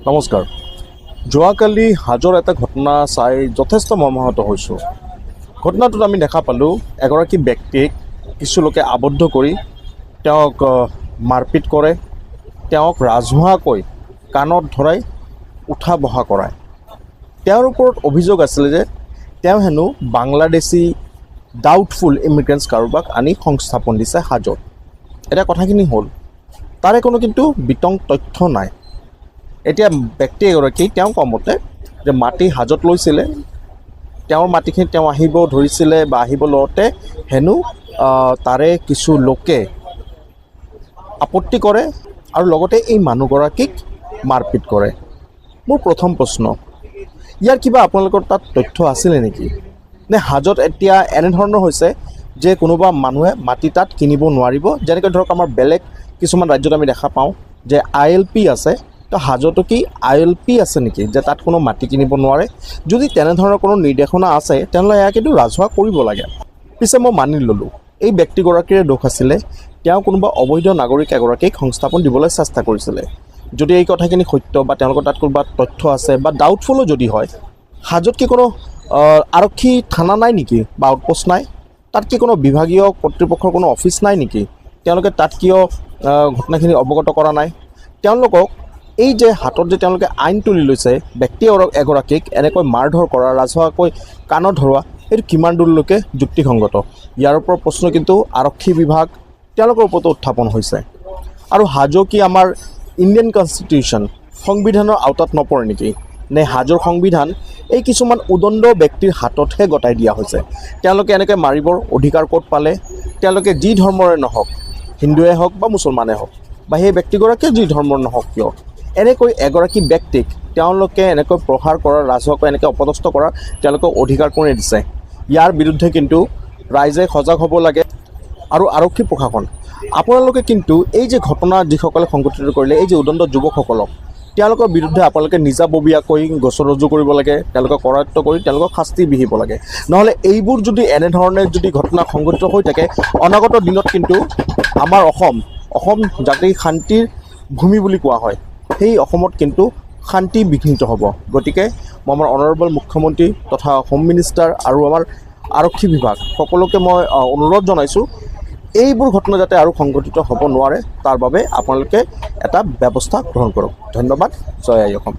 নমস্কাৰ। যোৱাকালি হাজোৰ এটা ঘটনা চাই যথেষ্ট মৰ্মাহত হৈছোঁ। ঘটনাটোত আমি দেখা পালোঁ এগৰাকী ব্যক্তিক কিছু লোকে আবদ্ধ কৰি তেওঁক মাৰপিট কৰে, তেওঁক ৰাজহুৱাকৈ কাণত ধৰাই উঠা বহা কৰায়। তেওঁৰ ওপৰত অভিযোগ আছিলে যে তেওঁ হেনো বাংলাদেশী ডাউটফুল ইমিগ্ৰেণ্টছ কাৰোবাক আনি সংস্থাপন দিছে হাজোত। এতিয়া কথাখিনি হ'ল তাৰে কোনো কিন্তু বিতং তথ্য নাই। এতিয়া ব্যক্তি এগৰাকী তেওঁ কোৱা মতে যে মাটি হাজত লৈছিলে, তেওঁৰ মাটিখিনি তেওঁ আহিব ধৰিছিলে বা আহিব লওঁতে হেনো তাৰে কিছু লোকে আপত্তি কৰে আৰু লগতে এই মানুহগৰাকীক মাৰপিট কৰে। মোৰ প্ৰথম প্ৰশ্ন, ইয়াৰ কিবা আপোনালোকৰ তাত তথ্য আছিলে নেকি? নে হাজত এতিয়া এনেধৰণৰ হৈছে যে কোনোবা মানুহে মাটি তাত কিনিব নোৱাৰিব, যেনেকৈ ধৰক আমাৰ বেলেগ কিছুমান ৰাজ্যত আমি দেখা পাওঁ যে ILP আছে, তো হাজতো কি ILP আছে নেকি যে তাত কোনো মাটি কিনিব নোৱাৰে? যদি তেনেধৰণৰ কোনো নিৰ্দেশনা আছে তেনেহ'লে এয়া কিন্তু ৰাজহুৱা কৰিব লাগে। পিছে মই মানি ল'লোঁ এই ব্যক্তিগৰাকীৰে দোষ আছিলে, তেওঁ কোনোবা অবৈধ নাগৰিক এগৰাকীক সংস্থাপন দিবলৈ চেষ্টা কৰিছিলে। যদি এই কথাখিনি সত্য বা তেওঁলোকৰ তাত কোনোবা তথ্য আছে বা ডাউটফুলো যদি হয়, হাজত কি কোনো আৰক্ষী থানা নাই নেকি বা আউটপোষ্ট নাই? তাত কি কোনো বিভাগীয় কৰ্তৃপক্ষৰ কোনো অফিচ নাই নেকি? তেওঁলোকে তাত কিয় ঘটনাখিনি অৱগত কৰা নাই? তেওঁলোকক এই যে হাতত যে তেওঁলোকে আইন তুলি লৈছে ব্যক্তি এগৰাকীক এনেকৈ মাৰধৰ কৰা, ৰাজহুৱাকৈ কাণত ধৰোৱা, এইটো কিমান দূৰলৈকে যুক্তিসংগত? ইয়াৰ ওপৰত প্ৰশ্ন কিন্তু আৰক্ষী বিভাগ তেওঁলোকৰ ওপৰতো উত্থাপন হৈছে। আৰু হাজো কি আমাৰ ইণ্ডিয়ান কনষ্টিটিউশ্যন সংবিধানৰ আওতাত নপৰে নেকি? নে হাজোৰ সংবিধান এই কিছুমান উদণ্ড ব্যক্তিৰ হাততহে গতাই দিয়া হৈছে? তেওঁলোকে এনেকৈ মাৰিবৰ অধিকাৰ ক'ত পালে? তেওঁলোকে যি ধৰ্মৰে নহওক, হিন্দুৱে হওক বা মুছলমানে হওক বা সেই ব্যক্তিগৰাকীয়ে যি ধৰ্মৰ নহওক কিয়, এনেকৈ এগৰাকী ব্যক্তিক তেওঁলোকে এনেকৈ প্ৰহাৰ কৰাৰ, ৰাজহুৱাকৈ এনেকৈ অপদস্থ কৰাৰ তেওঁলোকে অধিকাৰ কোনে দিছে? ইয়াৰ বিৰুদ্ধে কিন্তু ৰাইজে সজাগ হ'ব লাগে। আৰু আৰক্ষী প্ৰশাসন আপোনালোকে কিন্তু এই যে ঘটনা যিসকলে সংঘটিত কৰিলে, এই যে উদণ্ড যুৱকসকলক, তেওঁলোকৰ বিৰুদ্ধে আপোনালোকে নিজাববীয়াকৈ গোচৰ ৰুজু কৰিব লাগে, তেওঁলোকক কৰায়ত্ব কৰি তেওঁলোকক শাস্তি বিহিব লাগে। নহ'লে এইবোৰ যদি এনেধৰণে যদি ঘটনা সংঘটিত হৈ থাকে, অনাগত দিনত কিন্তু আমাৰ অসম জাতিৰ শান্তিৰ ভূমি বুলি কোৱা হয়, সেই অসমত কিন্তু শান্তি বিঘ্নিত হ'ব। গতিকে মই আমাৰ অনাৰেবল মুখ্যমন্ত্ৰী তথা হোম মিনিষ্টাৰ আৰু আমাৰ আৰক্ষী বিভাগ সকলোকে মই অনুৰোধ জনাইছোঁ, এইবোৰ ঘটনা যাতে আৰু সংঘটিত হ'ব নোৱাৰে তাৰ বাবে আপোনালোকে এটা ব্যৱস্থা গ্ৰহণ কৰক। ধন্যবাদ। জয় আই অসম।